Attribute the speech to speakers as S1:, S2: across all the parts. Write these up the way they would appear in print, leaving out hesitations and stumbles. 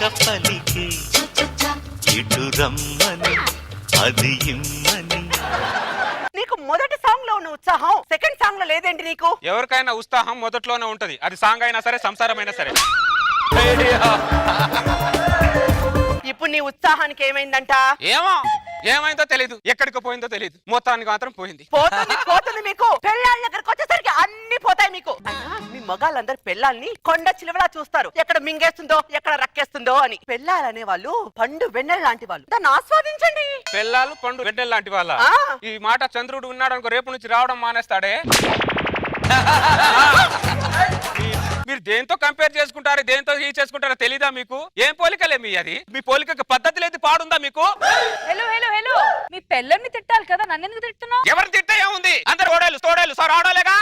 S1: లేక పలికే ఇటు రమ్మని అది ఇమ్మని.
S2: నీకు మొదటి సాంగ్ లో ఉన్న ఉత్సాహం సెకండ్ సాంగ్ లో లేదేంటి నీకు?
S3: ఎవరికైనా ఉత్సాహం మొదట్లోనే ఉంటది, అది సాంగ్ అయినా సరే సంసారం అయినా సరే.
S2: ఇప్పుడు నీ ఉత్సాహానికి ఏమైందంట?
S3: ఏమైందో తెలీదు, ఎక్కడికి పోయిందో తెలీదు, మొత్తానికి మాత్రం పోయింది.
S2: పోతుంది మీకు. పెళ్ళాళ్ళ దగ్గరకు వచ్చేసరికి అన్ని పోతాయి మీకు. మీ మగాళ్ళందరూ పెళ్ళాల్ని కొండ చిలువలా చూస్తారు, ఎక్కడ మింగేస్తుందో ఎక్కడ రక్కేస్తుందో అని. పెళ్ళాలనే వాళ్ళు పండు వెన్నెల లాంటి వాళ్ళు, దాన్ని ఆస్వాదించండి.
S3: పెళ్ళాలు పండు వెన్నెల లాంటి వాళ్ళ. ఈ మాట చంద్రుడు ఉన్నాడు అనుకో, రేపు నుంచి రావడం మానేస్తాడే. మీరు దేంతో కంపేర్ చేసుకుంటారు, దేంతో చేసుకుంటారో తెలీదా మీకు? ఏం పోలికలే మీ అది? మీ పోలికకి పద్ధతి లేదు, పాడుందా మీకు?
S4: హలో హలో హలో, మీ పెళ్ళని తిట్టాలి కదా, నన్ను ఎందుకు తిట్టున్నావు?
S3: ఎవరిని తిట్టా ఏముంది, అందరు ఓడేలు తోడేలు సార్ ఆడోలేగా.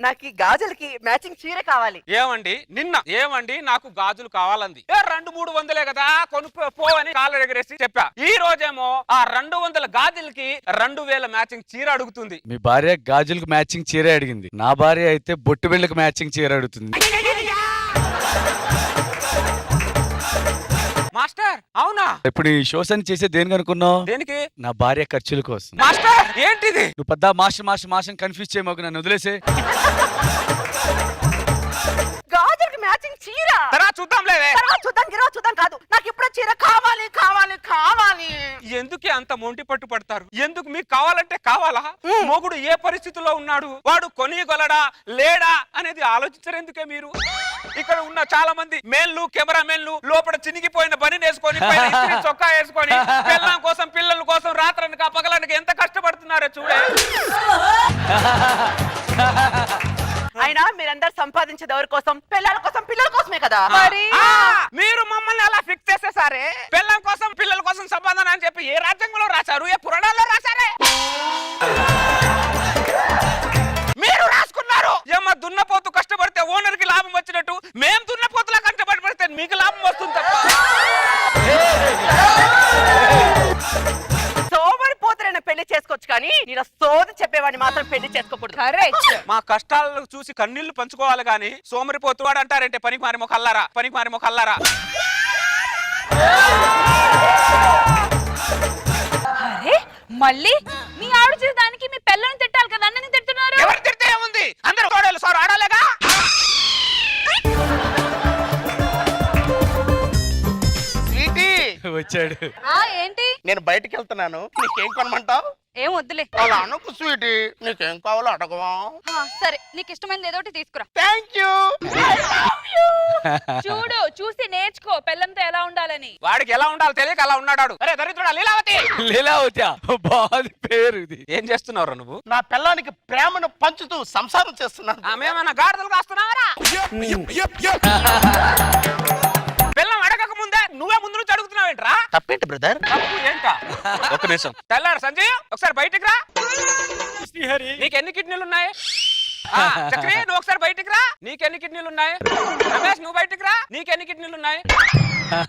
S2: నాకు ఈ గాజులకి మ్యాచింగ్ చీర కావాలి.
S3: ఏమండి నాకు గాజులు కావాలంది. 200-300 కదా, కొనుక్కో అని కాళ్ళ ఎగరేసి చెప్పా. ఈ రోజేమో ఆ 200 గాజులకి 2000 మ్యాచింగ్ చీర అడుగుతుంది.
S5: మీ భార్య గాజులకు మ్యాచింగ్ చీర అడిగింది, నా భార్య అయితే బొట్టు బిళ్ళకి మ్యాచింగ్ చీర అడుగుతుంది.
S3: మాస్టర్ అవునా?
S5: ఇప్పుడు ఈ షోస్ అని చేసే దేనికి అనుకున్నావు?
S3: దేనికి?
S5: నా భార్య ఖర్చుల కోసం.
S3: మాస్టర్ ఏంటిది?
S5: నువ్వు పెద్ద మాస్టర్ కన్ఫ్యూజ్ చేయమాకు, నన్ను వదిలేసే.
S2: గాజులకి మ్యాచింగ్ చీర చూద్దాం కాదు, నాకు ఇప్పుడు చీర కావాలి కావాలి కావాలి.
S3: ఎందుకే అంత మొంటి పట్టు పడతారు? ఎందుకు మీకు కావాలంటే కావాలా? మొగుడు ఏ పరిస్థితిలో ఉన్నాడు, వాడు కొనిగొలడా లేడా అనేది ఆలోచించరెందుకే మీరు? ఇక్కడ ఉన్న చాలా మంది మేన్లు కెమెరా మేన్లు లోపల చినిగిపోయిన బని వేసుకొని చొక్కా వేసుకొని పిల్లల కోసం పిల్లల కోసం రాత్రనక పగలనక ఎంత కష్టపడుతున్నారో చూడే.
S2: అయినా మీరందరు సంపాదించేది ఎవరి కోసం? పిల్లల కోసం, పిల్లల కోసమే కదా. మరి
S3: మీరు మమ్మల్ని అలా ఫిక్స్ చేసేసారే, పిల్లల కోసం పిల్లల కోసం సంపాదన అని చెప్పి ఏ రాజ్యాంగంలో రాశారు, ఏ పురాణాల్లో రాశారే? మీరు రాసుకున్నారు. ఏమో దున్నపోతు కష్టపడితే ఓనర్ కి లాభం వచ్చినట్టు, మేము దున్నపోతులా కష్టపడి పడితే మీకు లాభం వస్తుంది తప్ప.
S2: సోమరిపోతులైన పెళ్లి చేసుకోవచ్చు కానీ నేను సోది చెప్పేవాడిని మాత్రం పెళ్లి చేసుకోకూడదు.
S3: మా కష్టాలను చూసి కన్నీళ్లు పంచుకోవాలి గాని సోమరిపోతువాడు అంటారంటే పనికి మారి మొకల్లారా, పనికి మారి మొకల్లారా.
S4: అరే మళ్ళీ మీ ఆవిడ చేసే దానికి మీ పిల్లని తిట్టాలి కదా, అన్నని తిట్టున్నారు.
S3: ఎవరు తిడితే ఏముంది, అందరూ తోడేలు సార్ ఆడాలేగా.
S5: వచ్చాడు.
S4: ఏంటి?
S6: నేను బయటికి వెళ్తున్నాను, నీకేం కొనమంటావు?
S4: ఏం వద్దులే.
S6: అలా అనుకు స్వీటీ, నీకేం కావాలో అడగవా?
S4: సరే, నీకు ఇష్టమైనది ఏదో ఒకటి తీసుకురా.
S6: Thank you.
S4: చూడు, చూసి నేర్చుకో పిల్లంతో ఎలా ఉండాలని.
S3: వాడికి ఎలా ఉండాలో తెలియక అలా ఉన్నాడు. అరే దరిద్రుడా లీలావతి.
S5: లీలావతి బాగుంది పేరు ఇది.
S3: ఏం చేస్తున్నావు నువ్వు?
S6: నా పిల్లానికి ప్రేమను పంచుతూ సంసారం చేస్తున్నాను.
S3: ఆమెమన్నా గాడిదలు కాస్తున్నావరా? పిల్లం అడగక ముందే నువ్వే ముందు నుంచి అడుగుతున్నావేంట్రా?
S6: తప్పేంటి బ్రదర్?
S3: తప్పు ఏంటా? ఒక్క నిమిషం. తెల్లారు సంజయ్ ఒకసారి బయటికి రా. నీకు ఎన్ని కిడ్నీలు ఉన్నాయి? చక్రి నువ్వు ఒకసారి బయటికి రా. నీకెన్ని కిడ్నీలు ఉన్నాయి? రమేష్ నువ్వు బయటికి రా. నీకెన్ని కిడ్నీలు ఉన్నాయి?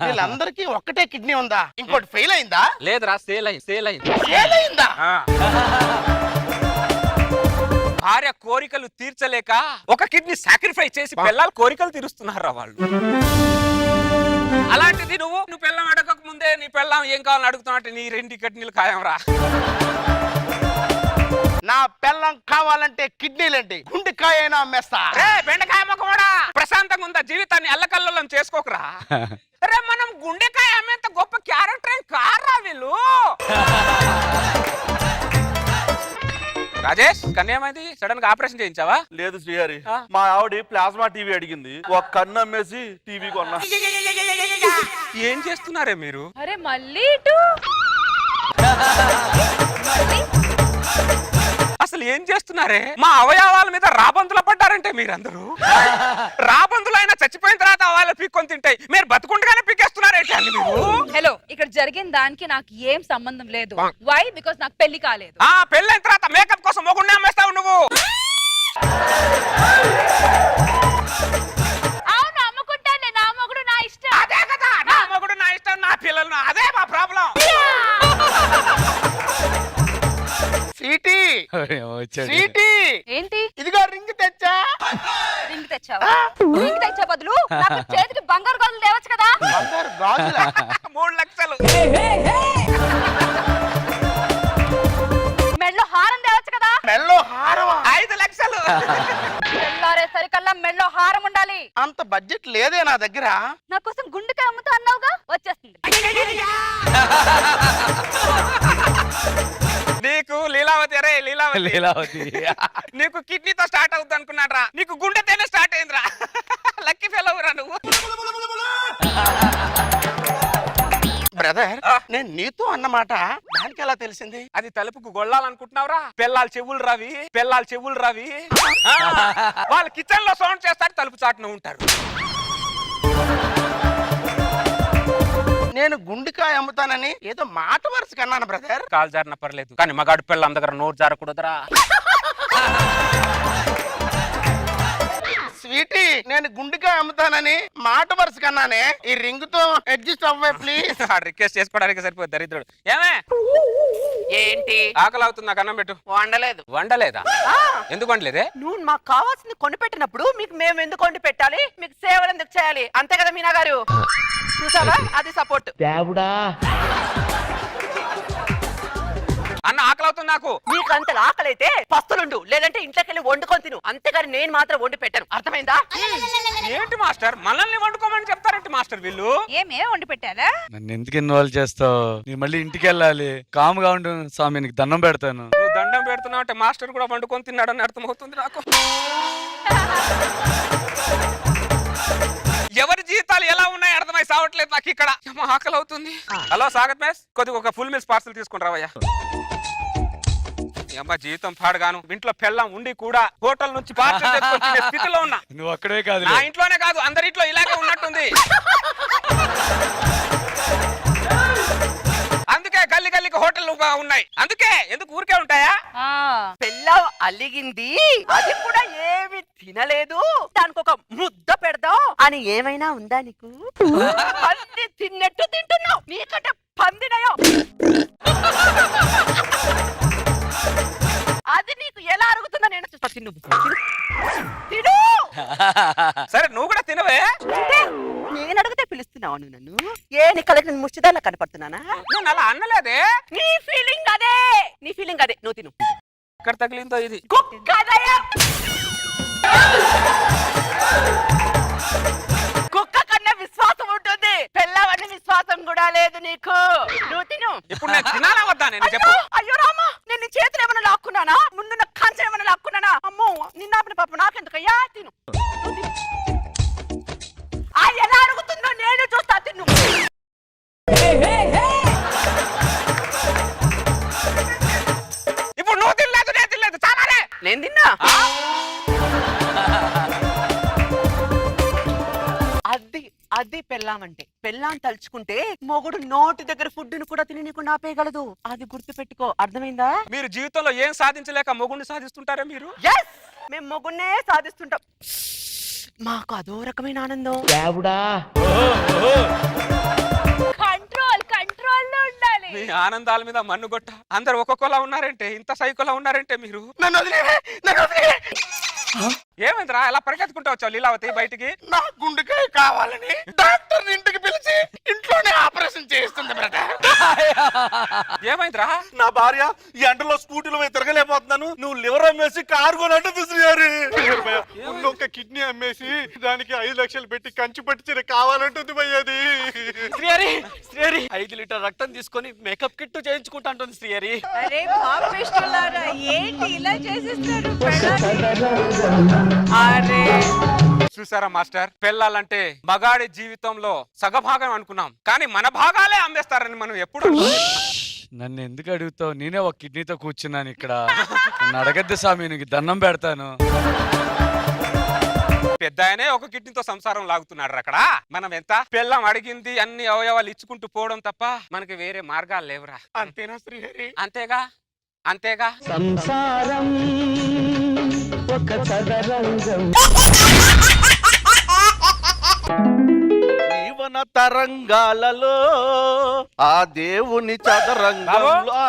S6: వీళ్ళందరికీ ఒక్కటే కిడ్నీ ఉందా? ఇంకోటి ఫెయిల్ అయిందా?
S3: లేదురా, సేల్ అయింది.
S6: ఫెయిల్ అయిందా?
S3: భార్య కోరికలు తీర్చలేక ఒక కిడ్నీ సాక్రిఫైస్ చేసి పిల్లల కోరికలు తీరుస్తున్నారా వాళ్ళు. అలాంటిది నువ్వు పిల్లం అడగక ముందే నీ పిల్లం ఏం కావాలని అడుగుతున్నట్టు నీ 2 కిడ్నీలు ఖాయం రా.
S6: నా పిల్లం కావాలంటే కిడ్నీలేంటి, గుండెకాయ అయినా అమ్మేస్తా.
S3: బెండకాయ మొక్కమోడా, ప్రశాంతంగా ఉందా జీవితాన్ని అల్లకల్లోలం చేసుకోకరా. అరే మనం గుండెకాయ అమ్మేంత గొప్ప క్యారెక్టర్ ఏం కారా వీళ్ళు. రాజేష్ కన్నేమైంది, సడన్ గా ఆపరేషన్ చేయించావా?
S7: లేదు శ్రీహరి, మా ఆవిడ ప్లాస్మా టీవీ అడిగింది, ఒక కన్ను అమ్మేసి టీవీ కొన్నా.
S3: ఏం చేస్తున్నారే మీరు?
S4: అరే మళ్ళీ ఇటు
S3: అసలు ఏం చేస్తున్నారే? మా అవయవాల మీద రాబందులు పడ్డారంటే మీరందరూ. రాబందులు అయినా చచ్చిపోయిన తర్వాత అవయాలు పీక్కొని తింటాయి, మీరు బతుకుండగానే పీకేస్తున్నారేంటి అన్ని మీరు?
S4: హలో, ఇక్కడ జరిగిన దానికి నాకు ఏం సంబంధం లేదు. వై? బికాస్ నాకు పెళ్లి కాలేదు.
S3: పెళ్ళైన తర్వాత మేకప్ కోసం మొగుడిని అమ్మేస్తావు నువ్వు.
S4: అవును అమ్ముకుంటాను, నా మొగుడు నా ఇష్టం.
S3: అదే కదా, నా మొగుడు నా ఇష్టం, నా పిల్లలు అదే మా ప్రాబ్లం.
S6: స్వీటీ,
S5: వచ్చాడు.
S6: స్వీటీ,
S4: ఏంటి?
S6: ఇదిగో రింగ్ తెచ్చా.
S4: తెచ్చావా? రింగ్ తెచ్చే బదులు నాకు చేతికి బంగారు గాజులు తేవచ్చు కదా.
S6: బంగారు గాజులా?
S3: 3 లక్షలు.
S4: మెళ్ళో హారం తేవచ్చు కదా.
S6: మెల్లో హారమా?
S3: 5 లక్షలు.
S4: తెల్లారే సరికల్లా మెళ్ళో హారం ఉండాలి.
S6: అంత బడ్జెట్ లేదే నా దగ్గర.
S4: నా కోసం గుండెకాయ అమ్ముతా అన్నావుగా, వచ్చేస్తుంది.
S3: నీకు లీలావతి అరే లీలావతి
S5: లీలావతి
S3: నీకు కిడ్నీతో స్టార్ట్ అవుతుంది అనుకున్నాడ్రా, నీకు గుండెతోనే స్టార్ట్ అయిందిరా. లక్కీ ఫెలో రా నువ్వు.
S6: బ్రదర్, నేను నీతో అన్నమాట దానికి ఎలా తెలిసింది?
S3: అది తలుపుకు గొళ్ళాలనుకుంటున్నావురా? పెళ్ళాలు చెవులు రవి వాళ్ళు కిచెన్ లో సౌండ్ చేస్తారు, తలుపు చాటున ఉంటారు.
S6: నేను గుండెకాయ అమ్ముతానని ఏదో మాట వరుస కన్నాను బ్రదర్.
S3: కాలు జారిన పర్లేదు, కానీ మగాడు పిల్లల దగ్గర నోరు జారకూడదురా.
S6: స్వీటీ, నేను గుండెకాయ అమ్ముతానని మాట వరుస కన్నానే. ఈ రింగ్ తో అడ్జస్ట్ అవ్వే ప్లీజ్.
S3: రిక్వెస్ట్ చేసుకోవడానికి సరిపోతుంది దరిద్రుడు. ఏమే
S2: ఏంటి?
S3: ఆకలి అవుతుంది, నాకు అన్నం పెట్టు.
S2: వండలేదు.
S3: వండలేదా?
S2: ఆ,
S3: ఎందుకు వండలేదే?
S2: నువ్వు మాకు కావాల్సింది కొనిపెట్టినప్పుడు మీకు మేము ఎందుకు వండి పెట్టాలి? మీకు సేవలు ఎందుకు చేయాలి? అంతే కదా మీనా గారు? చూసావా, అది సపోర్ట్.
S3: అన్న ఆకలి అవుతుంది నాకు.
S2: నీకు అంత ఆకలైతే పస్తులుండు, లేదంటే ఇంట్లోకి వెళ్ళి వండుకొని తిను. అంతేగాని నేను మాత్రం వండి పెట్టాను, అర్థమైందా?
S3: ఏంటి మాస్టర్, మనల్ని వండుకోమని చెప్తారేంటి మాస్టర్ వీళ్ళు?
S4: ఏమే వండి పెట్టాలా?
S5: నన్ను ఎందుకు ఇన్వాల్వ్ చేస్తావు? నేను మళ్ళీ ఇంటికి వెళ్ళాలి. కామ్గా ఉండు స్వామి, నీకు దండం పెడతాను.
S3: నువ్వు దండం పెడుతున్నావు అంటే మాస్టర్ కూడా వండుకొని తిన్నాడని అర్థమవుతుంది నాకు. ఎవరి జీవితాలు ఎలా ఉన్నాయి అర్థమై సావట్లేదు నాకు ఇక్కడ. ఆకలి అవుతుంది. హలో సాగత్ మేస్, కొద్దిగా ఒక ఫుల్ మీల్స్ పార్సల్ తీసుకుని రావయ్యా. అమ్మ జీవితం పాడుగాను, ఇంట్లో పెళ్ళం ఉండి కూడా హోటల్ నుంచి పార్సల్ తెచ్చుకొచ్చిన స్థితిలో ఉన్నా.
S5: నువ్వు అక్కడే కాదు,
S3: నా ఇంట్లోనే కాదు అందరింట్లో ఇలాగే ఉన్నట్టుంది. అందుకే గల్లికి హోటల్ ఉన్నాయి. అందుకే ఎందుకు ఊరికే ఉంటాయా?
S2: పెళ్ళం అలిగింది, అది కూడా ఏమి తినలేదు, దానికి ఒక ముద్ద పెడదాం అని ఏమైనా ఉందా నీకు? అన్ని తిన్నట్టు తింటున్నావు, నీకంటే పందినయో. అది నీకు ఎలా అరుగుతుందో నేను చూస్తా. తిను తిను.
S3: సరే నువ్వు కూడా తినవే.
S2: అంటే నేను అడిగితే పిలుస్తున్నావు నువ్వు నన్ను? ఏ నీ కళ్ళకి నేను ముచ్చిదాన్ని కనపడుతున్నానా?
S3: నేను అలా అన్నలేదే.
S2: నీ ఫీలింగ్ అదే, నువ్వు తిను.
S3: ఎక్కడ తగిలిందో ఇది.
S2: కుక్క కన్నా విశ్వాసం ఉంటుంది, పెళ్ళవని విశ్వాసం కూడా లేదు నీకు. నువ్వు తిను.
S3: ఇప్పుడు నేను తినాలా వద్దా? నేను చెప్పు.
S2: అయ్యో రామా, నేను నీ చేతులు ఏమైనా లాక్కున్నానా? ముందున్న కంచె ఏమైనా లాక్కున్నానా? అమ్మో, నిన్న పాప నాకెందుకయ్యా? తిను. ఎలా అడుగుతుందో నేను చూస్తా, తిను.
S3: ఇప్పుడు నువ్వు తినలేదు, నేను తినలేదు, చాలానే.
S2: నేను తిన్నా. అది పెళ్ళామంటే. పెళ్ళాం తలుచుకుంటే మొగుడు నోటి దగ్గర ఫుడ్డును కూడా తిని నీకు నాపేయగలదు. అది గుర్తు పెట్టుకో, అర్థమైందా?
S3: మీరు జీవితంలో ఏం సాధించలేక మొగుడిని సాధిస్తుంటారా మీరు?
S2: మేము మొగుడినే సాధిస్తుంటాం, మాకు అదో రకమైన ఆనందం.
S4: కంట్రోల్ లో ఉండాలి.
S3: మీ ఆనందాల మీద మన్నుగొట్ట అందరు ఒక్కొక్కలా ఉన్నారంటే, ఇంత సైకోలా ఉన్నారంటే మీరు.
S6: నన్ను వదిలేవే, నన్ను వదిలేవే.
S3: ఏమైందిరా ఎలా పరిగెత్తుకుంటూ వచ్చావు లీలావతి బయటికి?
S6: నా గుండెకాయ కావాలని డాక్టర్ ఇంటికి పిలిచి ఇంట్లోనే ఆపరేషన్ చేయిస్తుంది బ్రదర్.
S3: ఏమైందిరా?
S7: నా భార్య ఈ ఎండలో స్కూటీలో పోయి తిరగలేకపోతున్నాను, నువ్వు లివర్ అమ్మేసి కారు కొనంటే శ్రీహరి.
S8: ఒక కిడ్నీ అమ్మేసి దానికి 5 లక్షలు పెట్టి కంచి పట్టి కావాలంటుంది భయ్యది.
S9: శ్రీహరి 5 లీటర్ రక్తం తీసుకొని మేకప్ కిట్ చేయించుకుంటా అంటుంది శ్రీహరి.
S4: అరే పాపిష్టులారా, ఏంటి ఇలా చేసేస్తారు?
S3: చూసారా మాస్టర్, పెళ్ళాలంటే మగాడి జీవితంలో సగభాగం అనుకున్నాం, కానీ మన భాగాలే అమ్మేస్తారని మనం ఎప్పుడు.
S5: నన్ను ఎందుకు అడుగుతావు? నేనే ఒక కిడ్నీతో కూర్చున్నాను ఇక్కడ. నన్ను అడగద్దు స్వామి, నీకు దండం పెడతాను.
S3: పెద్ద ఆయనే ఒక కిడ్నీతో సంసారం లాగుతున్నాడు అక్కడ. మనం ఎంత పెళ్ళం అడిగింది అన్ని అవయవాలు ఇచ్చుకుంటూ పోవడం తప్ప మనకి వేరే మార్గాలు లేవురా.
S6: అంతేనా శ్రీహరి?
S3: అంతేగా
S9: సంసారం ఒక చదరంగం.
S7: మన తరంగాలలో ఆ దేవుని చదరంగంలో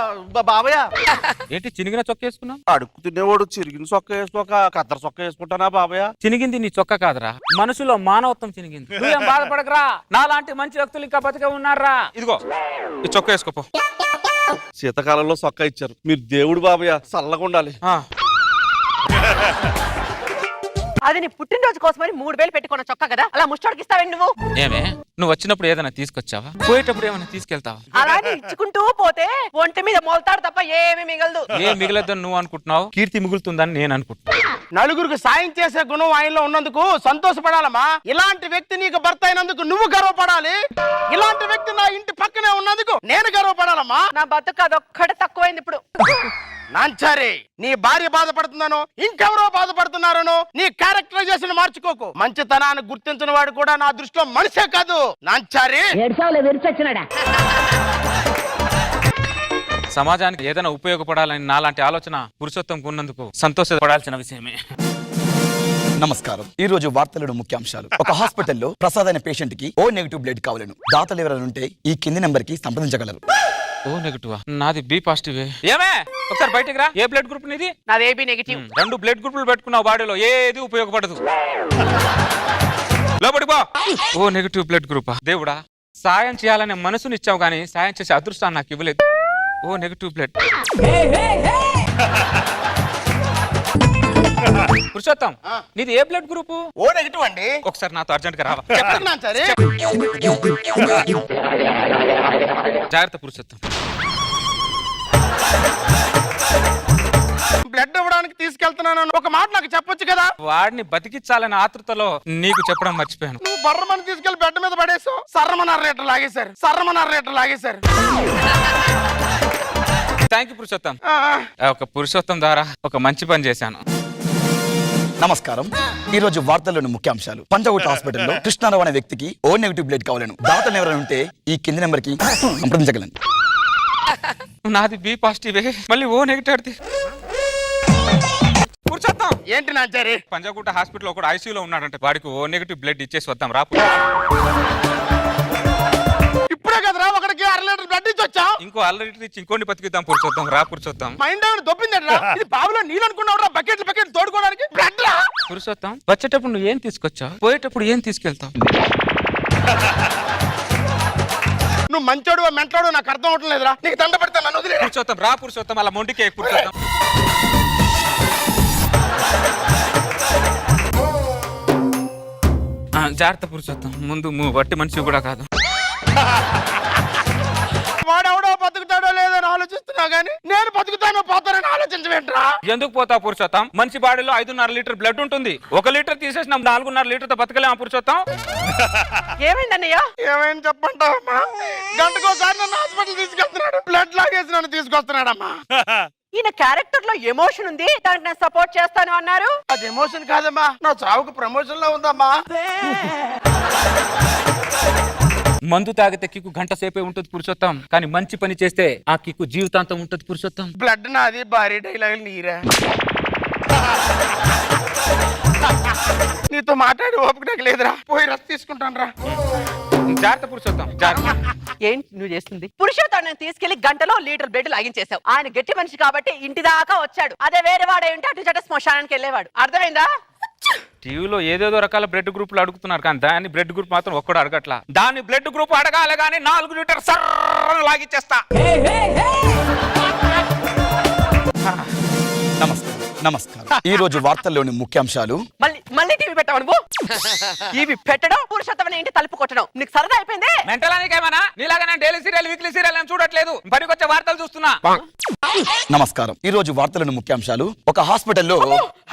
S7: బాబయ్య
S3: ఏంటి చినిగిన చొక్క వేసుకున్నావు?
S7: అడుగు తినేవాడు చిరిగిన చొక్క వేసుకోక కత్తర చొక్క వేసుకుంటానా బాబయ్య?
S3: చినిగింది నీ చొక్క కాదురా, మనసులో మానవత్వం చినిగింది. నువ్వేం బాధపడకరా, నాలాంటి మంచి వ్యక్తులు ఇంకా బతికే ఉన్నారా. ఇదిగో ఈ చొక్క వేసుకోపో.
S7: శీతకాలంలో చొక్క ఇచ్చారు, మీరు దేవుడు బాబయ్య, చల్లగా ఉండాలి.
S2: అది నీ పుట్టినరోజు కోసమని 3000 పెట్టుకున్న చొక్కా కదా, అలా ముష్టోడికి ఇస్తావేంటి నువ్వు?
S3: ఏమే నువ్వు వచ్చినప్పుడు ఏదైనా తీసుకొచ్చావా? పోయేటప్పుడు ఏమైనా తీసుకెళ్తావా?
S2: అలానే ఇచ్చుకుంటూ పోతే ఒంటి మీద మొలతాడు తప్ప ఏమీ మిగలదు.
S3: ఏం మిగలదని నువ్వు అనుకుంటున్నావు, కీర్తి మిగులుతుందని నేను అనుకుంటున్నా.
S6: నలుగురికి సాయం చేసే గుణం ఆయనలో ఉన్నందుకు సంతోషపడాలమ్మా. ఇలాంటి వ్యక్తి నీకు భర్త అయినందుకు నువ్వు గర్వపడాలి. ఇలాంటి వ్యక్తి నా ఇంటి పక్కనే ఉన్నందుకు నేను గర్వపడాలమ్మా.
S2: నా బతుకు అదొక్కటి తక్కువైంది ఇప్పుడు.
S6: నాంచారి, నీ భార్య బాధపడుతున్నాను, ఇంకెవరో బాధపడుతున్నారను నీ క్యారెక్టరైజేషన్ మార్చుకోకు. మంచితనాన్ని గుర్తించిన వాడు కూడా నా దృష్టిలో మనిషే కాదు. నాంచారి,
S3: సమాజానికి ఏదైనా ఉపయోగపడాలని నాలాంటి ఆలోచన పురుషోత్తంకు ఉన్నందుకు సంతోషపడాల్సిన విషయమే.
S10: నమస్కారం. ఈ రోజు వార్తలను ముఖ్యాంశాలు. ఒక హాస్పిటల్లో ప్రసాద్ అనే పేషెంట్ కి O నెగిటివ్ బ్లడ్ కావాలను. దాతలు ఎవరైనా ఉంటే ఈ కింది నెంబర్ కి సంప్రదించగలరు.
S3: O నెగిటివ్, నాది B పాజిటివ్. ఏమే ఒకసారి బయటికి రా. ఏ బ్లడ్ గ్రూప్ నీది?
S2: నాది AB నెగిటివ్.
S3: 2 బ్లడ్ గ్రూపులు పెట్టుకున్నావు, బాడీలో ఏది ఉపయోగపడదు. లోపలికి పో. O నెగిటివ్ బ్లడ్ గ్రూపా? దేవుడా, సాయం చేయాలనే మనసుని ఇచ్చావు కానీ సాయం చేసే అదృష్టాన్ని నాకు ఇవ్వలేదు. O negative blood. పురుషోత్తం, నీది ఏ బ్లడ్ గ్రూపు?
S6: O నెగిటివ్ అండి.
S3: ఒకసారి నాతో అర్జెంట్ గా రావా?
S6: చెప్పండి నాంచారి.
S3: జాగ్రత్త పురుషోత్తం.
S6: బ్లడ్ ఇవ్వడానికి తీసుకెళ్తున్నాను ఒక మాట నాకు చెప్పొచ్చు కదా.
S3: వాడిని బతికించాలనే ఆతృతలో నీకు చెప్పడం మర్చిపోయాను.
S6: నువ్వు బర్రమని తీసుకెళ్లి బెడ్ మీద పడేసావు. సర్రమన్నారు లీటర్ లాగేశారు.
S3: Thank you Purushottam. ఒక పురుషోత్తం ద్వారా ఒక మంచి పని చేశాను.
S10: నమస్కారం. ఈ రోజు వార్తల్లోని ముఖ్యాంశాలు. పంజాగుట్ట హాస్పిటల్లో కృష్ణారావు అనే వ్యక్తికి O నెగిటివ్ బ్లడ్ కావాలను. దాతలు ఎవరైనా ఉంటే ఈ కింది నెంబర్ కి సంప్రదించగలను.
S3: నాది B పాజిటివ్, మళ్ళీ O నెగిటివ్ అడితే. పురుషోత్తం,
S6: ఏంటి నాంచారి?
S3: పంజాగుట్ట హాస్పిటల్ ఒకడు ICU లో ఉన్నాడంటే వాడికి O నెగిటివ్ బ్లడ్ ఇచ్చేసి వద్దాం రా.
S6: ఇప్పుడే కదరా ఒకడికి 1/2 లీటర్ బ్లడ్ ఇచ్చి వచ్చావు.
S3: ఇంకో ఆల్రెడీ ఇచ్చి ఇంకోటి బతికిద్దాం పురుషోత్తం రా. పురుషోత్తం,
S6: మైండ్ ఏమైనా దొప్పిందట్రా? ఇది బాబులో నీళ్ళు అనుకున్నావురా? బకెట్లు తోడుకోవడానికి బ్లడ్ రా.
S3: పురుషోత్తం, వచ్చేటప్పుడు నువ్వు ఏం తీసుకొచ్చావు, పోయేటప్పుడు ఏం తీసుకెళ్తావు?
S6: నువ్వు మంచోడు మెంటోడు నాకు అర్థం అవటం లేదురా. నీకు దండ పెడతా, నన్ను వదిలే.
S3: పురుషోత్తం రా. పురుషోత్తం, అలా మొండికే పురుషోత్తం. జాగ్రత్త పురుషోత్తం, ముందు వట్టి మనిషి కూడా కాదు.
S6: వాడెవడో బతుకుతాడో లేదో అని ఆలోచిస్తున్నా గానీ నేను బతుకుతానో పోతానని ఆలోచించవేంట్రా?
S3: ఎందుకు పోతావు పురుషోత్తం? మంచి బాడీలో 5.5 లీటర్ బ్లడ్ ఉంటుంది. 1 లీటర్ తీసేసిన 4.5 లీటర్తో బతకలేమా పురుషోత్తం?
S2: ఏమైందన్నయ్య?
S6: ఏమైంది చెప్పంటావమ్మా? గంటకోసారి నన్ను హాస్పిటల్ తీసుకెళ్తున్నాడు, బ్లడ్ లాగేసి నన్ను తీసుకొస్తున్నాడమ్మా.
S2: ఈయన క్యారెక్టర్ లో ఎమోషన్ ఉంది, దానికి నేను సపోర్ట్ చేస్తాను అన్నారు.
S6: అది ఎమోషన్ కాదమ్మా, నా చావుకు ప్రమోషన్ లో ఉందమ్మా.
S3: మందు తాగితే కిక్కు గంట సేపే ఉంటుంది పురుషోత్తం, కానీ మంచి పని చేస్తే ఆ కిక్కు జీవితాంతం ఉంటుంది పురుషోత్తం.
S6: బ్లడ్ నాది, భారీ డైలాగులు నీరా. నీతో మాట్లాడి ఓపిక నాకు లేదురా, పోయి రస్ తీసుకుంటాను రా.
S3: జాగ్రత్త పురుషోత్తం, జాగ్రత్త.
S2: ఏంటి నువ్వు చేస్తుంది? పురుషోత్తాన్ని తీసుకెళ్లి గంటలో లీటర్ బ్లడ్ లాగించేశావు. ఆయన గట్టి మనిషి కాబట్టి ఇంటి దాకా వచ్చాడు. అదే వేరే వాడే ఉంటే అటు చట శ్మశానానికి వెళ్ళేవాడు. అర్థమైందా?
S3: టీవీలో ఏదేదో రకాల బ్లడ్ గ్రూపులు అడుగుతున్నారు కానీ దాని బ్లడ్ గ్రూప్ మాత్రం ఒక్కడు అడగట్లా. దాని బ్లడ్ గ్రూప్ అడగాలి కానీ 4 లీటర్ సర్ర లాగిచ్చేస్తా.
S10: నమస్కారం. ఈ రోజు వార్తల్లోని ముఖ్యాంశాలు.
S2: మళ్ళీ టీవీ పెట్టావు నువ్వు. టీవీ పెట్టడం, పురుషోత్తమని ఇంటి తలుపు కొట్టడం నీకు సరదా అయిపోయింది.
S3: మెంటలానికేమన్నా? నీలాగా నేను డైలీ సీరియల్ వీక్లీ సీరియల్ అని చూడట్లేదు, పనికొచ్చే వార్తలు చూస్తున్నా.
S10: నమస్కారం. ఈ రోజు వార్తలను ముఖ్యాంశాలు. ఒక హాస్పిటల్లో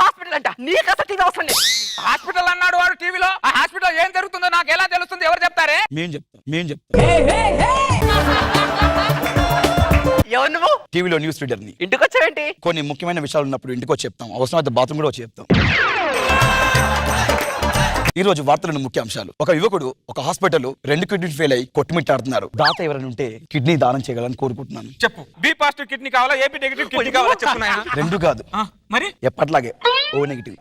S2: హాస్పిటల్ అంట, నీకు అసలు టీవీ అవసరం లేదు.
S3: హాస్పిటల్ అన్నాడు వాడు టీవీలో. ఆ హాస్పిటల్ ఏం జరుగుతుందో నాకు ఎలా తెలుస్తుంది? ఎవరు చెప్తారే?
S10: మేం చెప్తాం.
S2: ఎవరు నువ్వు?
S10: టీవీలో న్యూస్ రీడర్ ని.
S2: ఇంటికి వచ్చావేంటి?
S10: కొన్ని ముఖ్యమైన విషయాలు ఉన్నప్పుడు ఇంటికి వచ్చి చెప్తాం, అవసరమైతే బాత్రూమ్ కూడా వచ్చి చెప్తాం. ఈ రోజు వార్తలను ముఖ్యాంశాలు. ఒక యువకుడు ఒక హాస్పిటల్లో 2 కిడ్నీలు ఫెయిల్ అయి కొట్టుమిట్టాడుతున్నారు. దాత ఎవరైనా ఉంటే కిడ్నీ దానం చేయగలని కోరుకుంటున్నాను.
S3: చెప్పు. B పాజిటివ్ కిడ్నీ కావాలా, AB నెగిటివ్ కిడ్నీ కావాలా చెప్పున్నాయా?
S10: 2 కాదు,
S3: మరి
S10: ఎప్పట్లాగే O నెగిటివ్.